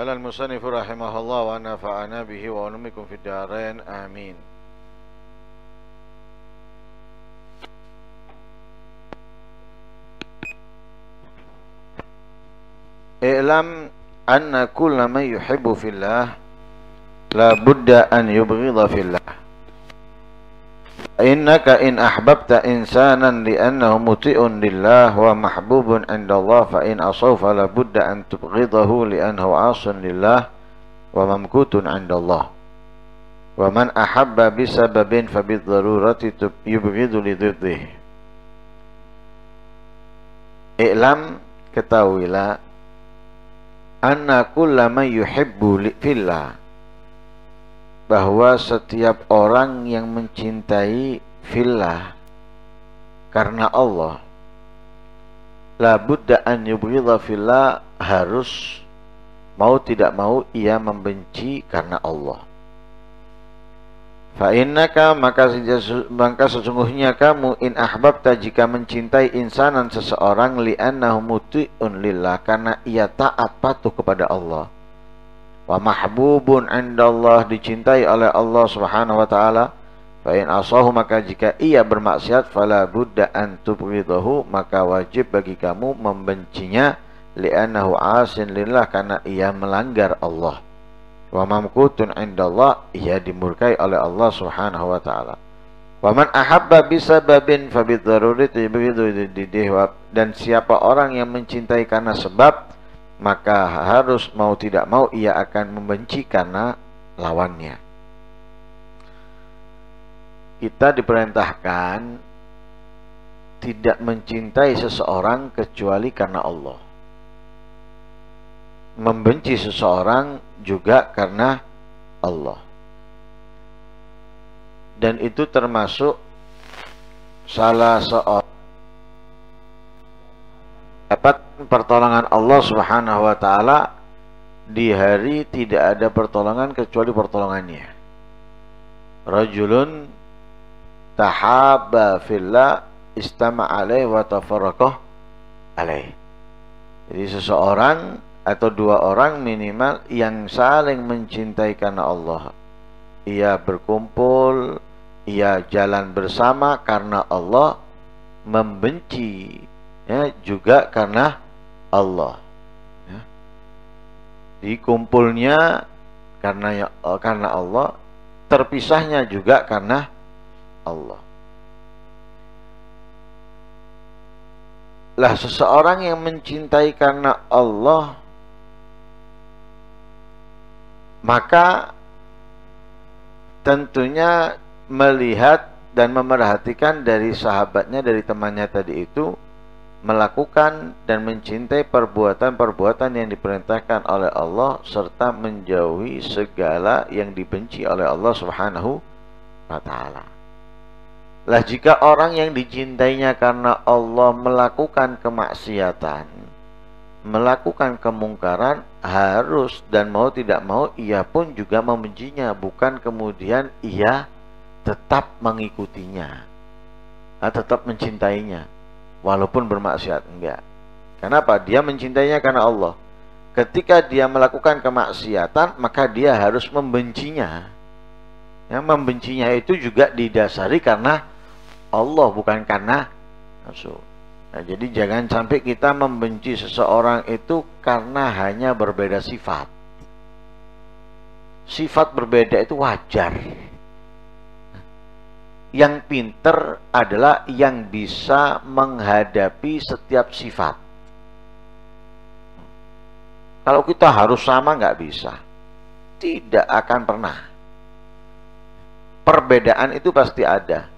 قال المصنف رحمه الله ونفعنا به ونمكم في الدارين آمين. I'lam anna kulla man yuhibbu fillah la budda an yubghidha fillah. Innaka in ahbabta insanan li'annahu muti'un lillah wa mahbubun 'inda Allah fa in asawfa la budda an tubghidahu li'annahu 'asun lillah wa mamkutun 'inda Allah. Wa man ahabba bisababin fa bidharurati yubghidhu lidhiddihi. I'lam, ketahuilah, anna kulla man yuhibbu fillah, bahwa setiap orang yang mencintai fillah karena Allah, la budda an yubghidha fillah, harus mau tidak mau ia membenci karena Allah. Fa innaka, maka sesungguhnya kamu, in ahbabta, jika mencintai insanan, seseorang, li'annahu muti'un lillah, karena ia taat patuh kepada Allah, wa mahbubun 'indallah, dicintai oleh Allah Subhanahu wa taala, fa in asahu, maka jika ia bermaksiat, fala budda an tubghidahu, maka wajib bagi kamu membencinya, li'annahu 'asin lillah, karena ia melanggar Allah, wa mamkutun 'indallah, ia dimurkai oleh Allah Subhanahu wa taala. Wa man ahabba bisababin fa bidzarurati yubghidu, dan siapa orang yang mencintai karena sebab, maka harus mau tidak mau ia akan membenci karena lawannya. Kita diperintahkan tidak mencintai seseorang kecuali karena Allah, membenci seseorang juga karena Allah. Dan itu termasuk salah seorang dapat pertolongan Allah Subhanahu wa taala di hari tidak ada pertolongan kecuali pertolongannya. Rajulun tahabba fillah istama' alaihi wa tafarraqah alaihi. Jadi seseorang atau dua orang minimal yang saling mencintai karena Allah, ia berkumpul, ia jalan bersama karena Allah, membenci juga karena Allah. Dikumpulnya karena Allah, terpisahnya juga karena Allah. Lah, seseorang yang mencintai karena Allah, maka tentunya melihat dan memerhatikan dari sahabatnya, dari temannya tadi itu, melakukan dan mencintai perbuatan-perbuatan yang diperintahkan oleh Allah, serta menjauhi segala yang dibenci oleh Allah Subhanahu wa ta'ala. Lah, jika orang yang dicintainya karena Allah melakukan kemaksiatan, melakukan kemungkaran, harus dan mau tidak mau ia pun juga membencinya, bukan kemudian ia tetap mengikutinya, tetap mencintainya walaupun bermaksiat. Enggak. Kenapa? Dia mencintainya karena Allah. Ketika dia melakukan kemaksiatan, maka dia harus membencinya. Membencinya itu juga didasari karena Allah, bukan karena nafsu. Nah, jadi jangan sampai kita membenci seseorang itu karena hanya berbeda sifat. Sifat berbeda itu wajar. Yang pinter adalah yang bisa menghadapi setiap sifat. Kalau kita harus sama, nggak bisa. Tidak akan pernah. Perbedaan itu pasti ada.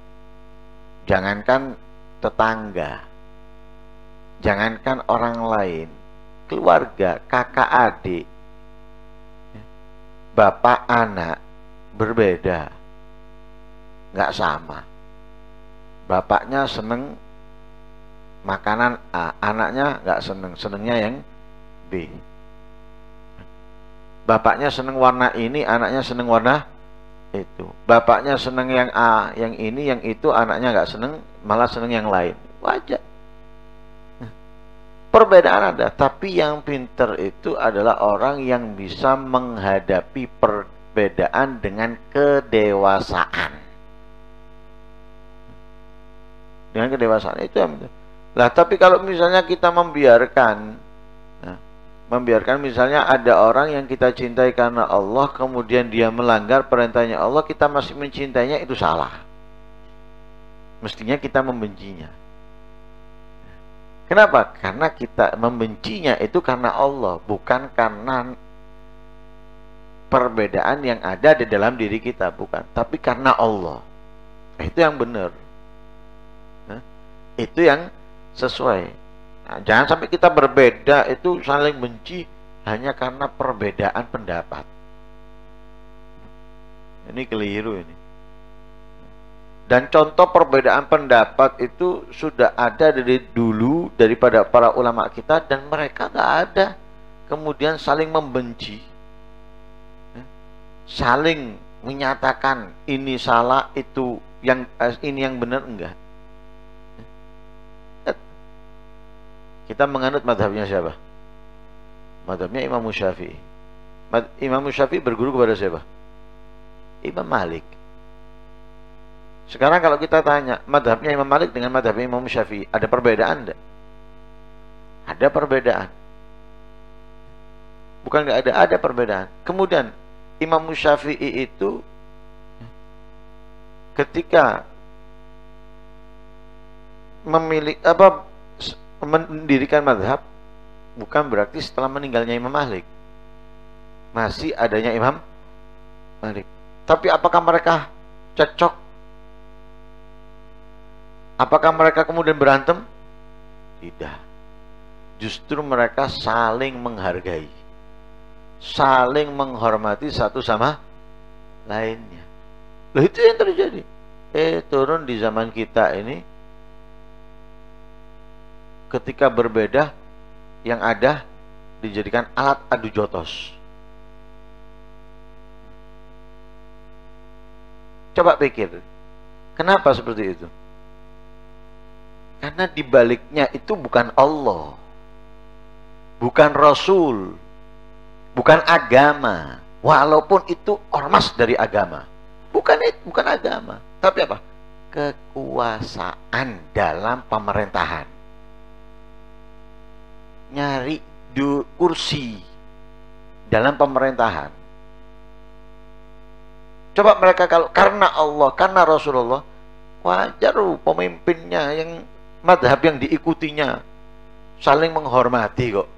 Jangankan tetangga, jangankan orang lain, keluarga, kakak adik, bapak anak, berbeda, nggak sama. Bapaknya seneng makanan A, anaknya nggak seneng, senengnya yang B. Bapaknya seneng warna ini, anaknya seneng warna itu. Bapaknya seneng yang A, yang ini, yang itu, anaknya nggak seneng, malah seneng yang lain. Wajar. Perbedaan ada, tapi yang pinter itu adalah orang yang bisa menghadapi perbedaan dengan kedewasaan. Dengan kedewasaan itu yang pinter. Lah, tapi kalau misalnya kita membiarkan misalnya ada orang yang kita cintai karena Allah, kemudian dia melanggar perintahnya Allah, kita masih mencintainya, itu salah. Mestinya kita membencinya. Kenapa? Karena kita membencinya itu karena Allah, bukan karena perbedaan yang ada di dalam diri kita, bukan. Tapi karena Allah. Itu yang benar. Itu yang sesuai. Nah, jangan sampai kita berbeda itu saling benci hanya karena perbedaan pendapat. Ini keliru ini. Dan contoh perbedaan pendapat itu sudah ada dari dulu daripada para ulama kita, dan mereka nggak ada kemudian saling membenci, saling menyatakan ini salah, itu yang ini yang benar, enggak. Kita menganut madhabnya siapa? Madhabnya Imam Syafi'i. Imam Syafi'i berguru kepada siapa? Imam Malik. Sekarang kalau kita tanya madhabnya Imam Malik dengan madhabnya Imam Syafi'i, ada perbedaan enggak? Ada perbedaan. Bukan enggak ada perbedaan. Kemudian Imam Syafi'i itu ketika mendirikan madhab, bukan berarti setelah meninggalnya Imam Malik. Masih adanya Imam Malik. Tapi apakah mereka cocok? Apakah mereka kemudian berantem? Tidak. Justru mereka saling menghargai, saling menghormati satu sama lainnya. Loh, itu yang terjadi. Turun di zaman kita ini, ketika berbeda, yang ada dijadikan alat adu jotos. Coba pikir, kenapa seperti itu? Karena dibaliknya itu bukan Allah, bukan Rasul, bukan agama. Walaupun itu ormas dari agama, bukan agama. Tapi apa? Kekuasaan dalam pemerintahan. Nyari kursi dalam pemerintahan. Coba mereka kalau karena Allah, karena Rasulullah, wajar pemimpinnya yang madhab yang diikutinya saling menghormati kok.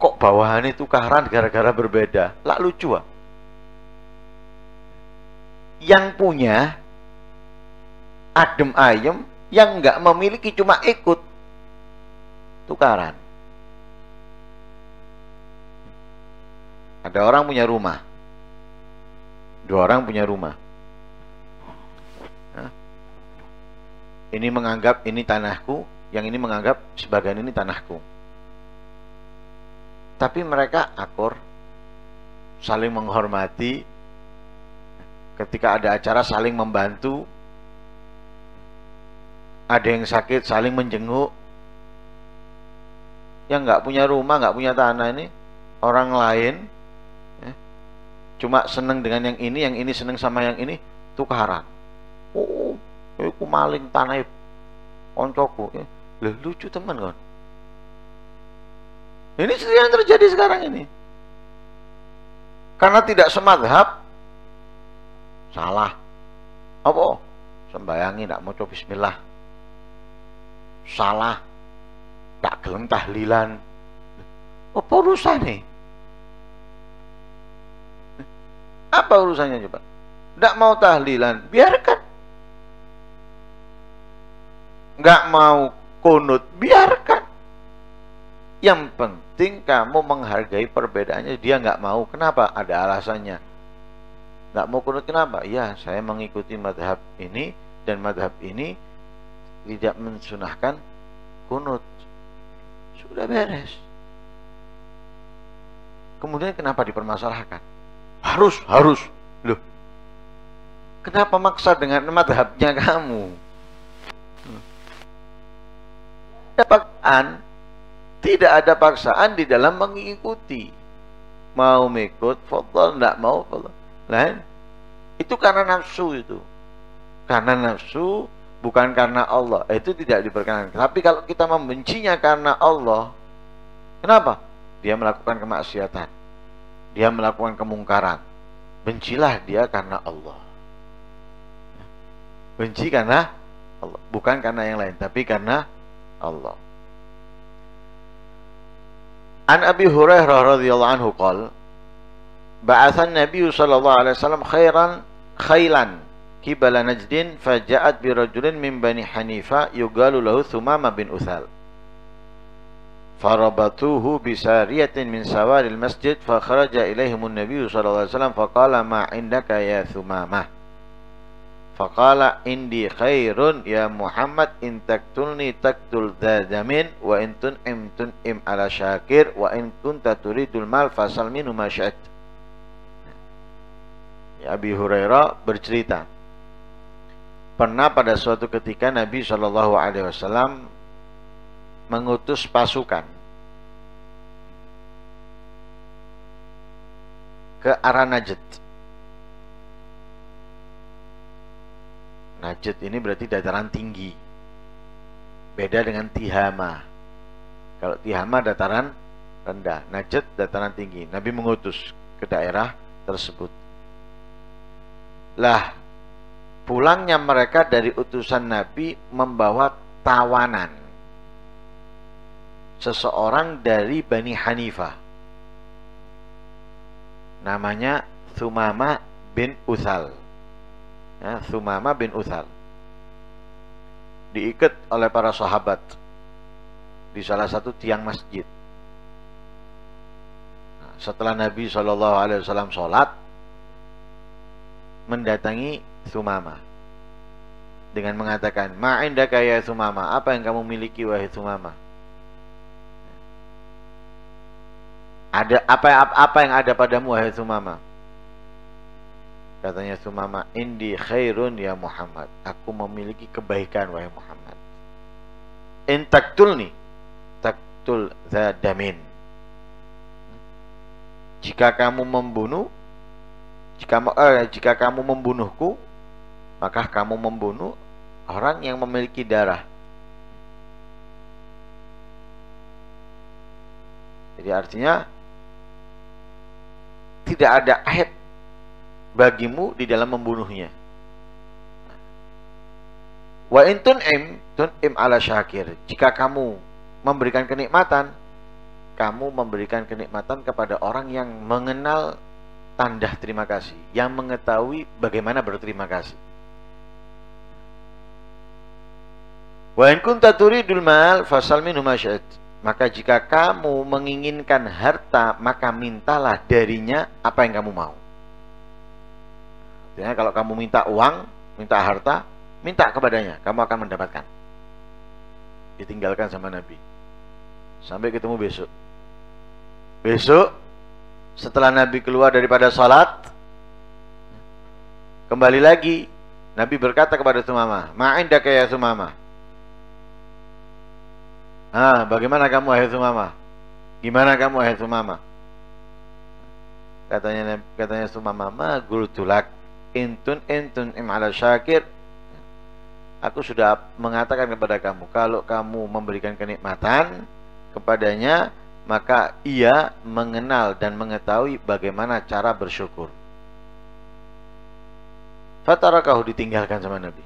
Kok bawahan itu tukaran gara-gara berbeda? Lah lucu. Yang punya adem ayem, yang nggak memiliki cuma ikut tukaran. Ada orang punya rumah, dua orang punya rumah. Ini menganggap ini tanahku, yang ini menganggap sebagian ini tanahku. Tapi mereka akur, saling menghormati. Ketika ada acara saling membantu. Ada yang sakit saling menjenguk. Yang nggak punya rumah, nggak punya tanah ini orang lain, cuma seneng dengan yang ini seneng sama yang ini, tukaran. Aku maling tanah koncoku. Lucu teman kan. Ini yang terjadi sekarang ini. Karena tidak semadhab, salah. Apa? Sembayangi tidak mau coba bismillah, salah. Tak gelem tahlilan. Apa urusannya? Apa urusannya coba? Tidak mau tahlilan, biarkan. Nggak mau kunut, biarkan. Yang penting kamu menghargai perbedaannya. Dia nggak mau, kenapa? Ada alasannya. Nggak mau kunut kenapa? Ya, saya mengikuti madhab ini, dan madhab ini tidak mensunahkan kunut. Sudah beres. Kemudian kenapa dipermasalahkan? Harus. Loh, kenapa maksa dengan madhabnya kamu? Dapatkan Tidak ada paksaan di dalam mengikuti. Mau mengikut, fadhal, enggak mau, fadhal. Lain. Itu karena nafsu itu. Karena nafsu, bukan karena Allah. Itu tidak diperkenankan. Tapi kalau kita membencinya karena Allah, kenapa? Dia melakukan kemaksiatan. Dia melakukan kemungkaran. Bencilah dia karena Allah. Benci karena Allah, bukan karena yang lain, tapi karena Allah. An Abi Hurairah radhiyallahu anhu qala ba'atha an-nabiy sallallahu alaihi wasallam khailan qibala Najdin faja'at bi rajulin min Bani Hanifah yuqalu lahu Thumamah bin Uthal farabatuhu bi sariyatin min sawaril masjid fa kharaja ilaihim an-nabiy sallallahu alaihi wasallam faqala ma indaka ya Thumamah faqala indi khairun ya Muhammad in taktulni taktul dzadamin wa in tun'im ala syakir wa in kunta turidul mal fasal minhu ma syi'at. Ya, Abi Hurairah bercerita, pernah pada suatu ketika Nabi Shallallahu alaihi wasallam mengutus pasukan ke arah Najd. Najd ini berarti dataran tinggi. Beda dengan Tihama. Kalau Tihama dataran rendah, Najd dataran tinggi. Nabi mengutus ke daerah tersebut. Lah, pulangnya mereka dari utusan Nabi membawa tawanan. Seseorang dari Bani Hanifah. Namanya Thumamah bin Uthal. Ya, Thumamah bin Uthal diikat oleh para sahabat di salah satu tiang masjid. Nah, setelah Nabi SAW sholat, mendatangi Thumamah dengan mengatakan, ma'indaka ya Thumamah, apa yang kamu miliki wahai Thumamah? Ada apa yang ada padamu wahai Thumamah? Katanya Thumamah, indi khairun ya Muhammad, aku memiliki kebaikan wahai Muhammad. In taktulni taktul dzadamin, jika kamu membunuh, jika kamu membunuhku, maka kamu membunuh orang yang memiliki darah. Jadi artinya tidak ada aib bagimu di dalam membunuhnya. Wa in tun'im ala syakir, jika kamu memberikan kenikmatan, kamu memberikan kenikmatan kepada orang yang mengenal tanda terima kasih, yang mengetahui bagaimana berterima kasih. Wa in kunta turidul mal fasal minhu ma syi'at, maka jika kamu menginginkan harta, maka mintalah darinya apa yang kamu mau. Ya, kalau kamu minta uang, minta harta, minta kepadanya, kamu akan mendapatkan. Ditinggalkan sama Nabi sampai ketemu besok. Besok setelah Nabi keluar daripada salat, kembali lagi Nabi berkata kepada Thumamah, ma'indaka ya Thumamah. Bagaimana kamu wahai Thumamah? Gimana kamu wahai Thumamah? Katanya Thumamah, ma qultulak intun im ala syakir, aku sudah mengatakan kepada kamu, kalau kamu memberikan kenikmatan kepadanya, maka ia mengenal dan mengetahui bagaimana cara bersyukur. Fatarakahu, ditinggalkan sama Nabi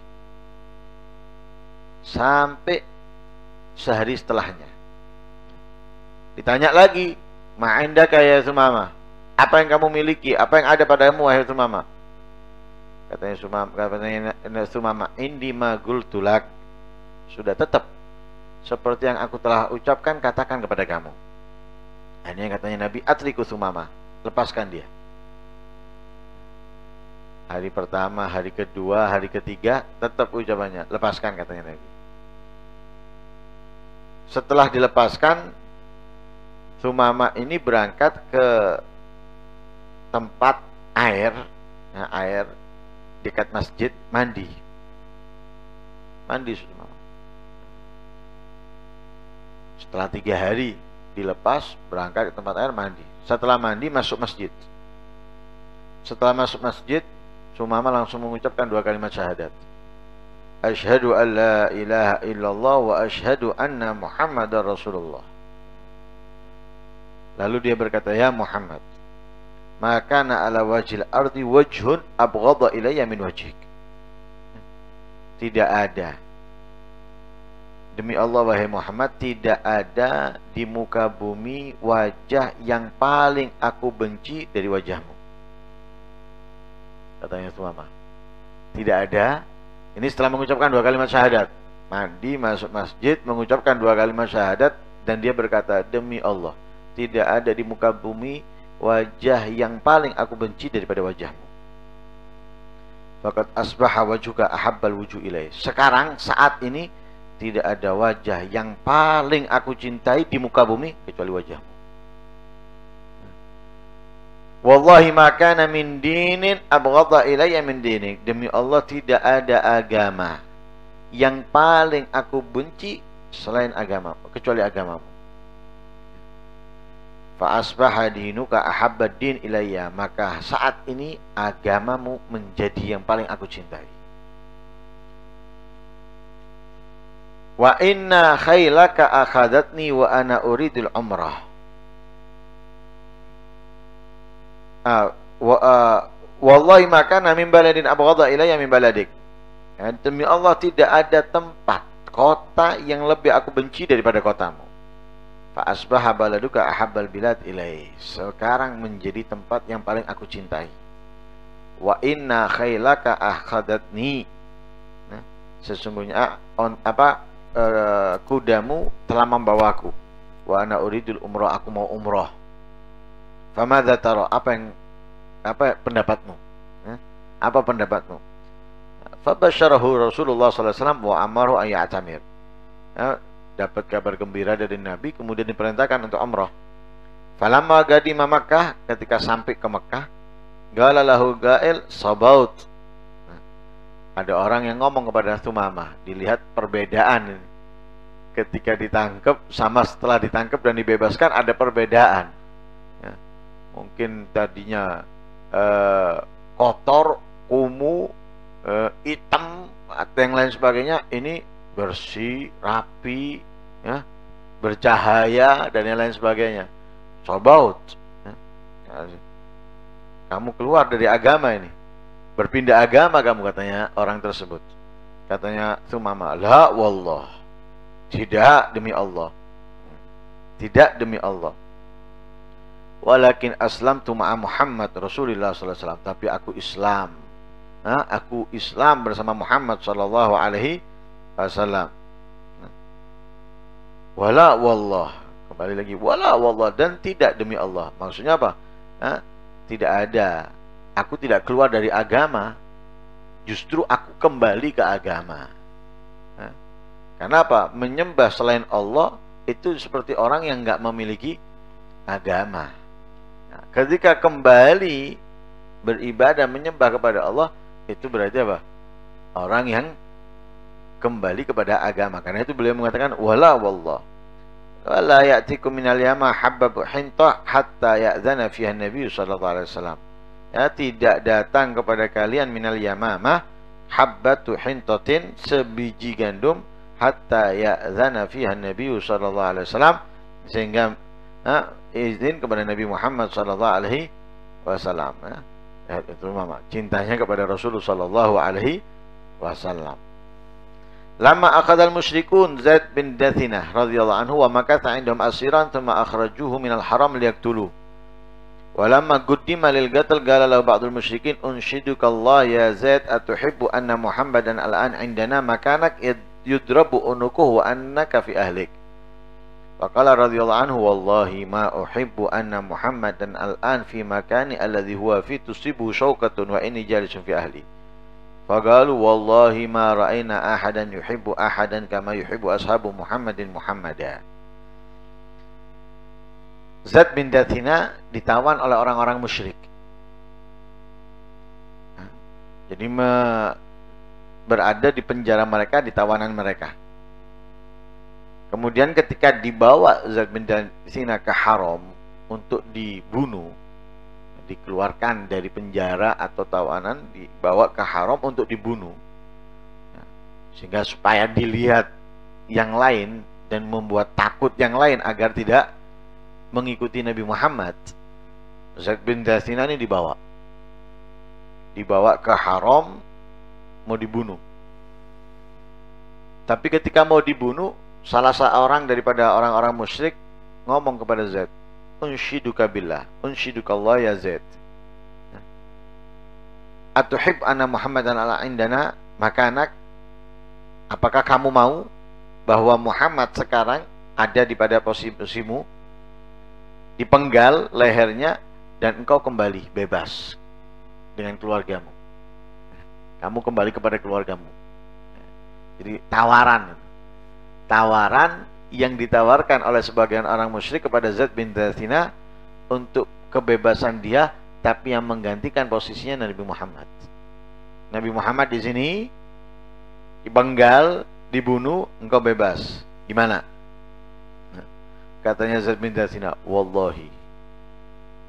sampai sehari setelahnya. Ditanya lagi, ma'indaka ya Thumamah, apa yang kamu miliki, apa yang ada padamu wahai Thumamah? Katanya Thumamah, indi ma qultulak, sudah tetap seperti yang aku telah ucapkan, katakan kepada kamu. Ini katanya Nabi, atriku Thumamah, lepaskan dia. Hari pertama, hari kedua, hari ketiga, tetap ucapannya, lepaskan katanya Nabi. Setelah dilepaskan, Thumamah ini berangkat ke tempat air, air dekat masjid, mandi Thumamah. Setelah 3 hari dilepas, berangkat ke tempat air, mandi. Setelah mandi masuk masjid. Setelah masuk masjid, Sumamah langsung mengucapkan 2 kalimat syahadat. Asyhadu an la ilaha illallah wa asyhadu anna Muhammadar Rasulullah. Lalu dia berkata, ya Muhammad, maka na ala wajhil ardi wajhun abghadha ilayya min wajhik. Tidak ada, demi Allah wahai Muhammad, tidak ada di muka bumi wajah yang paling aku benci dari wajahmu. Katanya Sumamah, tidak ada. Ini setelah mengucapkan 2 kalimat syahadat, mandi, masuk masjid, mengucapkan 2 kalimat syahadat, dan dia berkata, demi Allah, tidak ada di muka bumi wajah yang paling aku benci daripada wajahmu. Faqad asbaha wajhuka ahabbal wujuh ilaih. Sekarang saat ini tidak ada wajah yang paling aku cintai di muka bumi kecuali wajahmu. Wallahi ma kana min dinin abghadha ilayya min dinik. Demi Allah, tidak ada agama yang paling aku benci selain agamamu, kecuali agamamu. Fa asbaha dinuka ahabbad din ilayya. Maka saat ini agamamu menjadi yang paling aku cintai. Wa inna khaylaka akhadatni wa ana uridul umrah. Wallahi maka min baladin abghadha ilayya min baladik. Demi Allah, tidak ada tempat, kota yang lebih aku benci daripada kotamu. Fa asbaha baladuka ahabbal bilad ilai. Sekarang menjadi tempat yang paling aku cintai. Wa inna khaylaka akhadatni. Sesungguhnya kudamu telah membawaku. Wa ana uridul umrah, aku mau umrah. Famadza tara, apa pendapatmu? Apa pendapatmu? Fabasyarahu Rasulullah sallallahu alaihi wasallam wa amaru an ya'tamir. Dapat kabar gembira dari Nabi, kemudian diperintahkan untuk umrah. Falamma qadima Makkah, ketika sampai ke Mekah, qala lahu ga'il sabaut. Ada orang yang ngomong kepada Sumamah, dilihat perbedaan ini. Ketika ditangkap sama setelah ditangkap dan dibebaskan, ada perbedaan. Mungkin tadinya kotor, kumuh, hitam atau yang lain sebagainya, ini bersih, rapi, ya, bercahaya dan yang lain sebagainya. Sabaut, ya. Kamu keluar dari agama ini, berpindah agama kamu, katanya orang tersebut. Katanya Sumamah, la wallah, tidak demi Allah, tidak demi Allah. Walakin aslamtu ma'a Muhammad Rasulullah sallallahu alaihi wasallam. Tapi aku Islam. Aku Islam bersama Muhammad sallallahu alaihi wasallam. Wala wallah. Kembali lagi, wala wallah, dan tidak demi Allah. Maksudnya apa? Tidak ada. Aku tidak keluar dari agama. Justru aku kembali ke agama. Karena apa? Menyembah selain Allah itu seperti orang yang enggak memiliki agama. Ketika kembali beribadah menyembah kepada Allah, itu berarti apa? Orang yang kembali kepada agama. Karena itu beliau mengatakan wala wallah, wala ya'tikum minal yama habbabu hintah hatta ya'zana fiha Nabi sallallahu alaihi wasallam. Ya, tidak datang kepada kalian minal yamamah habbatu hintatin, sebiji gandum, hatta ya'zana fiha Nabi sallallahu alaihi wasallam, sehingga izin kepada Nabi Muhammad sallallahu alaihi wasallam. Itu mama cintanya kepada Rasulullah sallallahu alaihi wasallam. Lama akhadal musyrikun Zaid bin Dathinah radhiyallahu anhu wa makatha indahum asiran thumma akhrajuhu minal haram liyaktuluh. Walamma guddima lil qatl qala lahu ba'dul musyrikin unshidukallah ya Zaid atuhibbu anna Muhammadan al'an indana makanak yudrabu unukuhu wa annaka fi ahlik. Faqala radhiyallahu anhu wallahi ma uhibbu anna Muhammadan al'an fi makani alladhi huwa fi tusibu syauqatun wa inni jalisun fi ahli. Faqalu wallahi ma ra'ayna ahadan yuhibbu ahadan kama yuhibbu ashabu Muhammadin Muhammada. Zaid bin Dathina ditawan oleh orang-orang musyrik. Jadi berada di penjara mereka, di tawanan mereka. Kemudian ketika dibawa Zaid bin Dathina ke haram untuk dibunuh, dikeluarkan dari penjara atau tawanan, dibawa ke haram untuk dibunuh, sehingga supaya dilihat yang lain dan membuat takut yang lain agar tidak mengikuti Nabi Muhammad. Zaid bin Dathina ini dibawa ke haram, mau dibunuh. Tapi ketika mau dibunuh, salah seorang daripada orang-orang musyrik ngomong kepada Zaid, unshiduka billah, unshiduka Allah ya Zaid, atuhib anna Muhammadan ala indana makanak, apakah kamu mau bahwa Muhammad sekarang ada di pada posisimu, dipenggal lehernya dan engkau kembali bebas dengan keluargamu, kamu kembali kepada keluargamu. Jadi tawaran yang ditawarkan oleh sebagian orang musyrik kepada Zaid bin Dathina untuk kebebasan dia, tapi yang menggantikan posisinya Nabi Muhammad. Nabi Muhammad di sini dipenggal, dibunuh, engkau bebas. Gimana? Katanya Zaid bin Dathina, wallahi,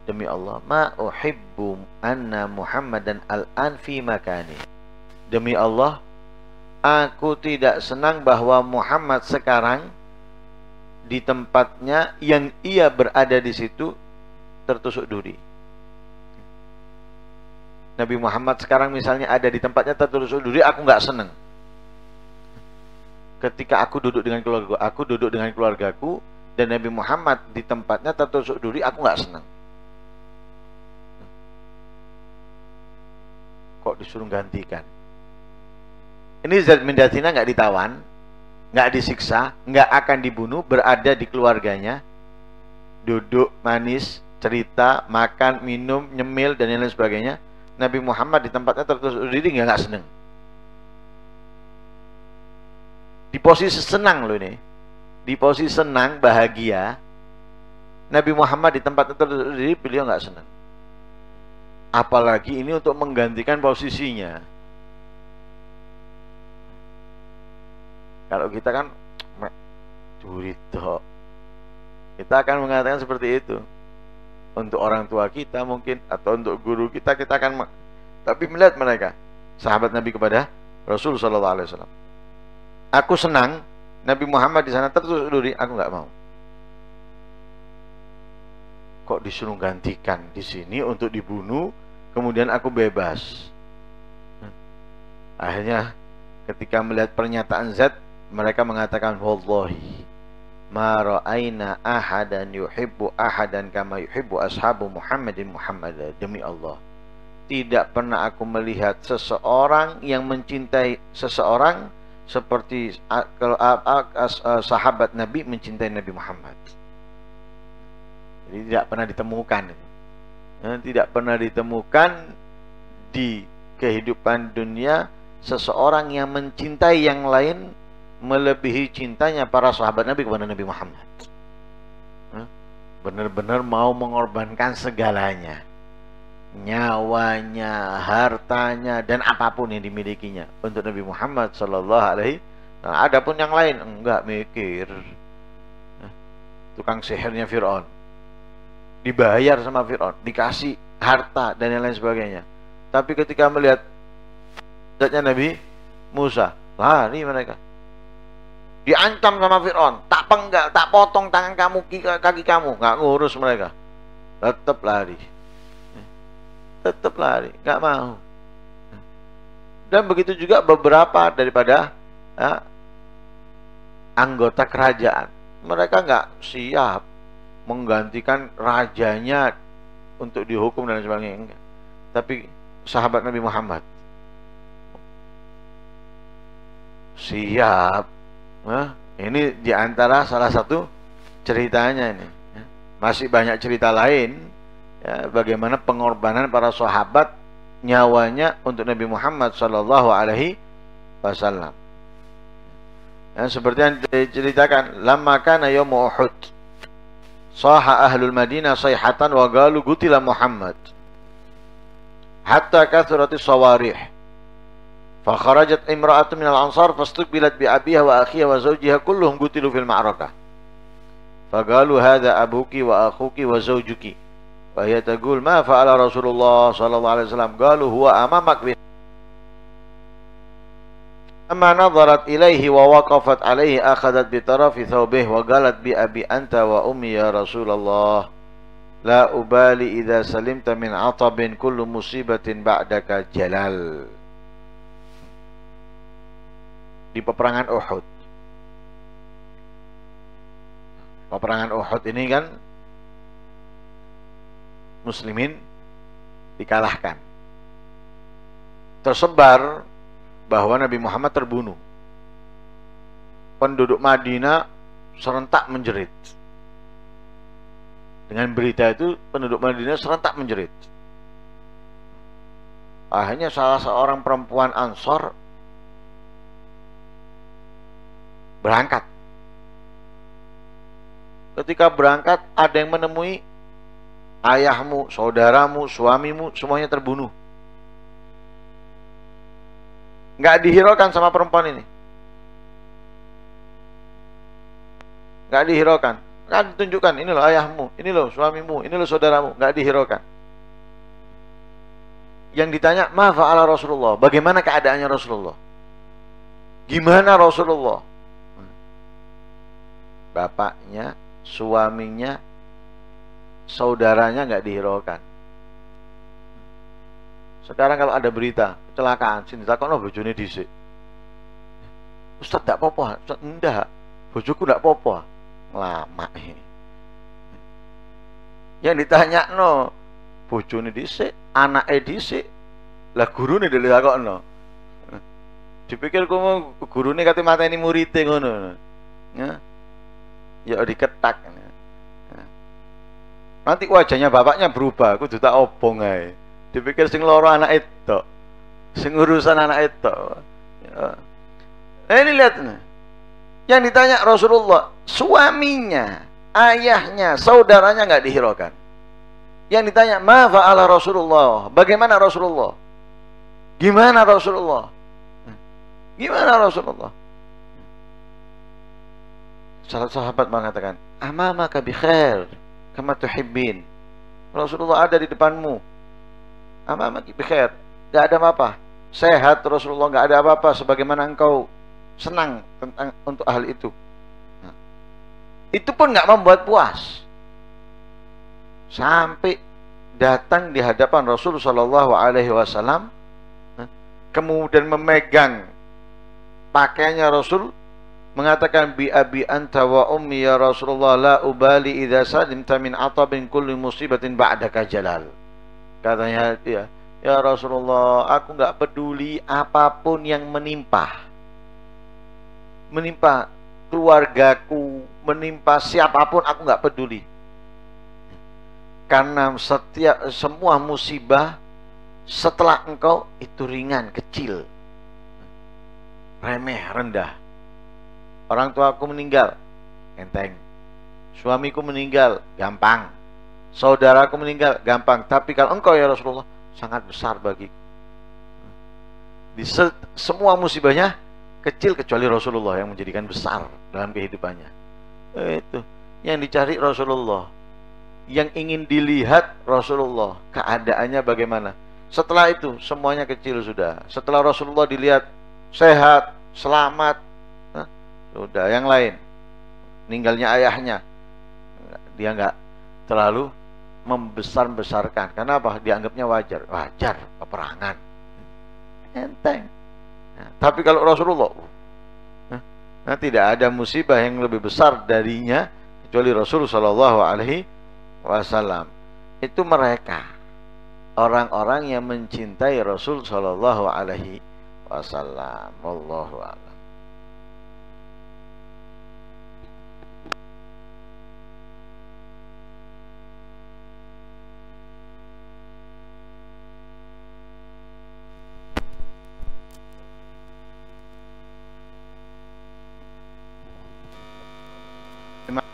demi Allah, ma uhibbu anna Muhammadan al-an fi makani. Demi Allah, aku tidak senang bahwa Muhammad sekarang di tempatnya yang ia berada di situ tertusuk duri. Nabi Muhammad sekarang misalnya ada di tempatnya tertusuk duri, aku nggak senang. Ketika aku duduk dengan keluargaku dan Nabi Muhammad di tempatnya tertusuk duri, aku nggak senang. Kok disuruh gantikan? Ini Zaid bin Dathina nggak ditawan, nggak disiksa, nggak akan dibunuh, berada di keluarganya, duduk manis, cerita, makan, minum, nyemil dan lain sebagainya. Nabi Muhammad di tempatnya tertusuk diri, nggak senang. Di posisi senang loh ini, di posisi senang, bahagia, Nabi Muhammad di tempatnya tertusuk diri, beliau nggak senang. Apalagi ini untuk menggantikan posisinya. Kalau kita kan curito, kita akan mengatakan seperti itu. Untuk orang tua kita mungkin, atau untuk guru kita, kita akan. Tapi melihat mereka, sahabat Nabi kepada Rasul Sallallahu Alaihi Wasallam, aku senang Nabi Muhammad di sana tertusuk duri, aku nggak mau. Kok disuruh gantikan di sini untuk dibunuh, kemudian aku bebas. Akhirnya ketika melihat pernyataan Zaid, mereka mengatakan, wallahi ma ra'aina ahadan yuhibbu ahadan kama yuhibbu ashabu Muhammadin Muhammad. Demi Allah, tidak pernah aku melihat seseorang yang mencintai seseorang seperti sahabat Nabi mencintai Nabi Muhammad. Jadi tidak pernah ditemukan, tidak pernah ditemukan di kehidupan dunia seseorang yang mencintai yang lain melebihi cintanya para sahabat Nabi kepada Nabi Muhammad. Benar-benar mau mengorbankan segalanya, nyawanya, hartanya, dan apapun yang dimilikinya untuk Nabi Muhammad Sallallahu Alaihi Wasallam. Adapun yang lain enggak mikir. Tukang sihirnya Fir'aun dibayar sama Fir'aun, dikasih harta dan lain sebagainya. Tapi ketika melihat zatnya Nabi Musa, lari mereka. Diancam sama Fir'aun, tak penggal, tak potong tangan kamu, kaki kamu, nggak ngurus mereka, tetap lari, nggak mau. Dan begitu juga beberapa daripada anggota kerajaan, mereka nggak siap menggantikan rajanya untuk dihukum dan sebagainya. Tapi sahabat Nabi Muhammad siap. Ini diantara salah satu ceritanya ini. Masih banyak cerita lain, ya, bagaimana pengorbanan para sahabat nyawanya untuk Nabi Muhammad Sallallahu Alaihi Wasallam. Seperti yang diceritakan, lamma kana yaum Uhud, saha ahlul Madinah sayhatan wa qalu qutila Muhammad hatta kathuratis sawarih. Fa kharajat imra'atun minal ansar fastuqbilat bi abiha wa akhiha wa zawjiha kulluhum qutilu fil ma'rakah. Fa qalu hadha abuki wa akhuki wa zawjuki. Wa hiya taqul ma fa'ala Rasulullah sallallahu alaihi wasallam. Qalu huwa amamak bi. Amma nadharat ilaihi wa waqafat alaihi akhadat bi tarafi thawbihi wa qalat bi abi anta wa ummi ya Rasulullah. La ubali idza salimta min atabin kullu musibatin ba'daka jalal. Di peperangan Uhud. Peperangan Uhud ini kan muslimin dikalahkan. Tersebar bahwa Nabi Muhammad terbunuh. Penduduk Madinah serentak menjerit. Dengan berita itu penduduk Madinah serentak menjerit. Akhirnya salah seorang perempuan Ansor berangkat. Ketika berangkat ada yang menemui ayahmu, saudaramu, suamimu semuanya terbunuh. Nggak dihiraukan sama perempuan ini. Nggak dihiraukan. Nggak ditunjukkan, ini loh ayahmu, ini loh suamimu, ini loh saudaramu. Nggak dihiraukan. Yang ditanya, ma fa'ala Rasulullah, bagaimana keadaannya Rasulullah? Gimana Rasulullah? Bapaknya, suaminya, saudaranya nggak dihiraukan. Sekarang kalau ada berita kecelakaan, sini takon bojone dhisik. Ustaz ndak apa-apa, Ustaz ndak. Bojoku ndak apa-apa. Lama ini. Yang ditanya no, bojone dhisik, anake dhisik. Lah gurune ditakokno. Dipikir kowe gurune kate mateni murite ngono. Ya. Ya diketak. Nanti wajahnya bapaknya berubah, kudu tak obong ae. Dipikir sing loro anak itu, sing urusan anak itu. Ya. Ini lihat nih. Yang ditanya Rasulullah, suaminya, ayahnya, saudaranya nggak dihiraukan. Yang ditanya, ma fa'ala Rasulullah, bagaimana Rasulullah? Gimana Rasulullah? Gimana Rasulullah? Salah sahabat mengatakan, amamaka bi khair kama tuhibbin. Rasulullah ada di depanmu. Amamaki bi khair. Enggak ada apa-apa. Sehat Rasulullah, enggak ada apa-apa sebagaimana engkau senang tentang untuk hal itu. Nah, itu pun enggak membuat puas. Sampai datang di hadapan Rasul sallallahu alaihi wasallam, kemudian memegang pakaiannya Rasul, mengatakan bi abi anta wa ummi ya Rasulullah la ubali idza salimta min atabin kulli musibatin ba'daka jalal. Katanya dia, ya Rasulullah, aku enggak peduli apapun yang menimpa keluargaku, menimpa siapapun, aku enggak peduli. Karena semua musibah setelah engkau itu ringan, kecil, remeh, rendah. Orang tuaku meninggal, enteng. Suamiku meninggal, gampang. Saudaraku meninggal, gampang. Tapi kalau engkau ya Rasulullah, sangat besar bagiku. Di semua musibahnya kecil kecuali Rasulullah yang menjadikan besar dalam kehidupannya. Itu yang dicari Rasulullah, yang ingin dilihat Rasulullah, keadaannya bagaimana. Setelah itu semuanya kecil sudah. Setelah Rasulullah dilihat sehat, selamat, sudah. Yang lain, meninggalnya ayahnya, dia nggak terlalu membesar-besarkan. Kenapa? Dianggapnya wajar. Wajar, peperangan, enteng. Nah, tapi kalau Rasulullah, nah, tidak ada musibah yang lebih besar darinya kecuali Rasul Shallallahu Alaihi Wasallam. Itu mereka orang-orang yang mencintai Rasul Shallallahu Alaihi Wasallam. Wallahu a'lam.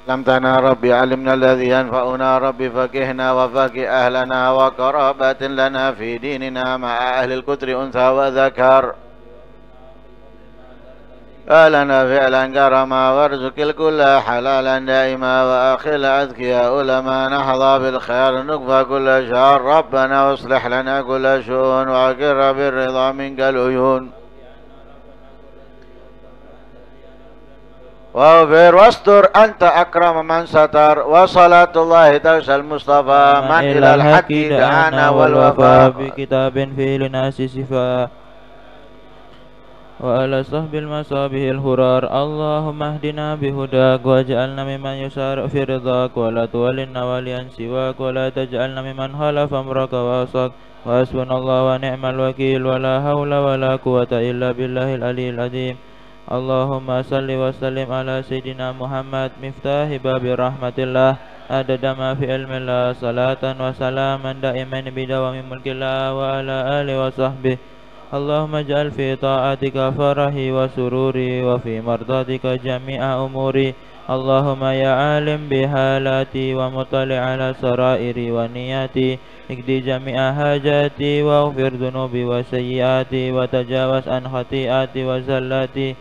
علمتنا ربي علمنا الذي ينفعنا ربي فقهنا وفقه أهلنا وقرابة لنا في ديننا مع أهل الكتر أنثى وذكر لنا فعلا كرما وارزق الكل حلالا دائما وأخل أذكياء لما نحظى بالخير نكفى كل شر ربنا واصلح لنا كل شؤون وأقر بالرضا منك العيون واغفر واستر أنت أكرم من ستر وصلاة الله تغشى المصطفى من إلى الحق دعانا والوفاء بكتاب فيه للناس شفاء وعلى صحب المصابه الهرار اللهم اهدنا بهداك واجعلنا ممن يسارع في رضاك ولا تولنا وليا سواك ولا تجعلنا ممن خالف أمرك وعصاك وحسبنا الله ونعم الوكيل ولا حول ولا قوة إلا بالله العلي العظيم اللهم صل وسلم على سيدنا محمد مفتاح باب رحمة الله عدد ما في علم الله صلاة وسلاما دائما بدوام ملك الله وعلى آله وصحبه اللهم اجعل في طاعتك فرحي وسروري وفي مرضاتك جميع أموري اللهم يا عالم بحالاتي ومطلع على سرائري ونياتي اقضي جميع حاجاتي واغفر ذنوبي وسيئاتي وتجاوز عن خطيئاتي وزلاتي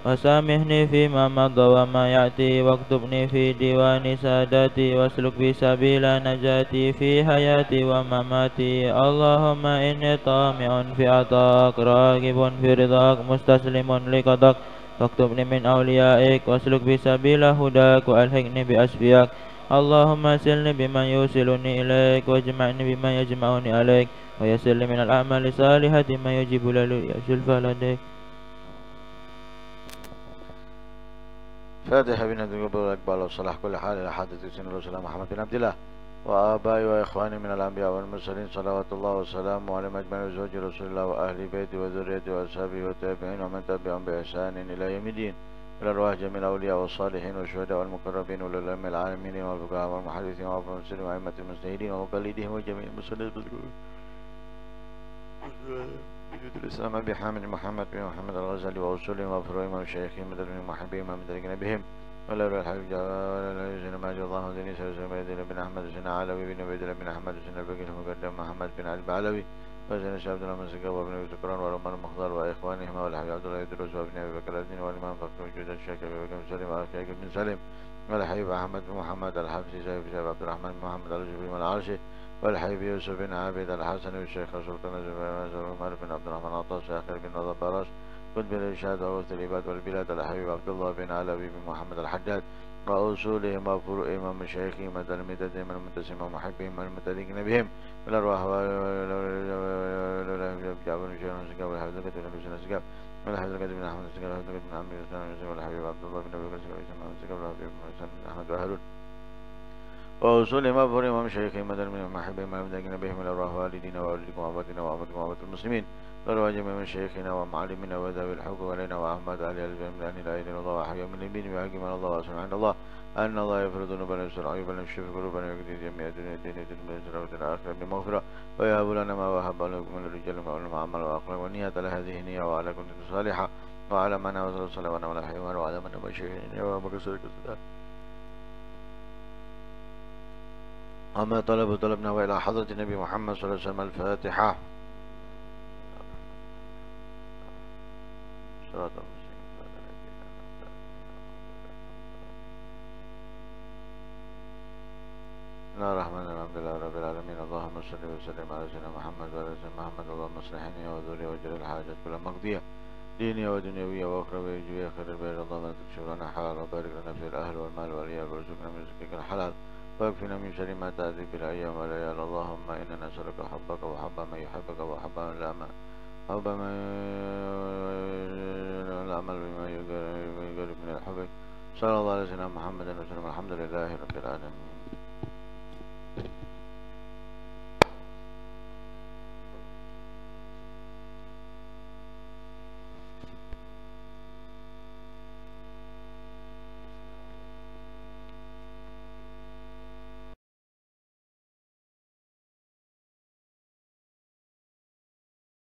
وسامحني فيما مضى وما يأتي واكتبني في ديوان ساداتي واسلك بي سبيل نجاتي في حياتي ومماتي اللهم إني طامع في عطاك راغب في رضاك مستسلم لقضاك فاكتبني من أوليائك واسلك بي سبيل هداك وألحقني بأسفياك اللهم سلني بمن يوصلني إليك واجمعني بمن يجمعني عليك ويسر لي من الأعمال الصالحة ما يجيب للزلفى لديك فاتحة بنا القبول والإقبال والصلاح كل حال إلى حضرة سيدنا رسول الله محمد بن عبد الله وآبائي وإخواني من الأنبياء والمرسلين صلوات الله وسلامه على مجمع زوج رسول الله وأهل بيته وذريته وأصحابه والتابعين ومن تبعهم بإحسان إلى يوم الدين إلى أرواح جميع الأولياء والصالحين والشهداء والمقربين والعلماء العالمين والفقهاء والمحدثين والمفسرين وأئمة المجتهدين ومقلديهم وجميع المسلمين الإسلام أبي حامد محمد بن محمد الغزالي وأصولهم وفروعهم وشيخهم مدرسهم ومحبهم ومدركنا بهم ولا روح الحبيب ولا يزن ما جاء الله ديني سلسل بن أحمد سن علوي بن عبيد الله بن أحمد سن البقيل المقدم محمد بن علي العلوي وسن الشيخ عبد الله بن سكاب وابن أبي سكران ورمان المختار وإخوانهما والحبيب عبد الله يدرس وابن أبي بكر الدين والإمام فخر وجود الشيخ أبي بكر بن سليم والشيخ بن سليم والحبيب أحمد بن محمد الحفصي سيف عبد الرحمن بن محمد الجبري والعرشي والحبيب يوسف بن عابد الحسن والشيخ سلطان عمر بن عبد الرحمن عطاس شاكر بن نضر براش قطب الإرشاد ووسط العباد والبلاد الحبيب عبد الله بن علوي بن محمد الحجاج وأصولهم وفروعهم ومشايخهم وتلامذتهم المنتسبين ومحبهم والمتدينين بهم والأرواح والحفظ بن أحمد السكاب والحفظ بن عمرو والحبيب عبد الله بن أبي بكر السكاب والحبيب بن أحمد وهارون وأصولهم وفروعهم ومشايخهم وتلامذتهم ومحبهم والمتدينين بهم والأرواح والدينا وأولادكم وأبائنا وأمتكم وأمة المسلمين وروى جميع من شيخنا ومعلمنا وذوي الحقوق علينا وأحمد علي الجميع من لا إله إلا الله وحي من اليمين وحكم الله وأسمع عند الله أن الله يغفر ذنوبنا ويستر عيوبنا ويشفي قلوبنا ويقضي جميع دنيا الدين من الآخرة بمغفرة ويهب لنا ما وهب لكم من الرجال ما عمل وأخلاق ونية على هذه النية وعلى كنت صالحة وعلى من وصل الصلاة وعلى الحيوان وعلى من مشيخنا ومكسر الصلاة أما طلبنا وإلى حضرة النبي محمد صلى الله عليه وسلم الفاتحة صراط بسم الله الرحمن الرحيم الحمد لله رب العالمين اللهم صل وسلم على سيدنا محمد وعلى سيدنا محمد اللهم اصلحني وذري وجل الحاجات كل مقضية دينية ودنيوية وأخروية وجوية خير البيت اللهم لا تكشف لنا حلال وبارك لنا في الأهل والمال والعيال وارزقنا من رزقك الحلال واكفنا من شر ما تأتي بالأيام والليال اللهم إنا نسألك حبك وحب من يحبك وحب من لا حب من العمل بما يقرب من الحب صلى الله عليه وسلم محمد وسلم الحمد لله رب العالمين.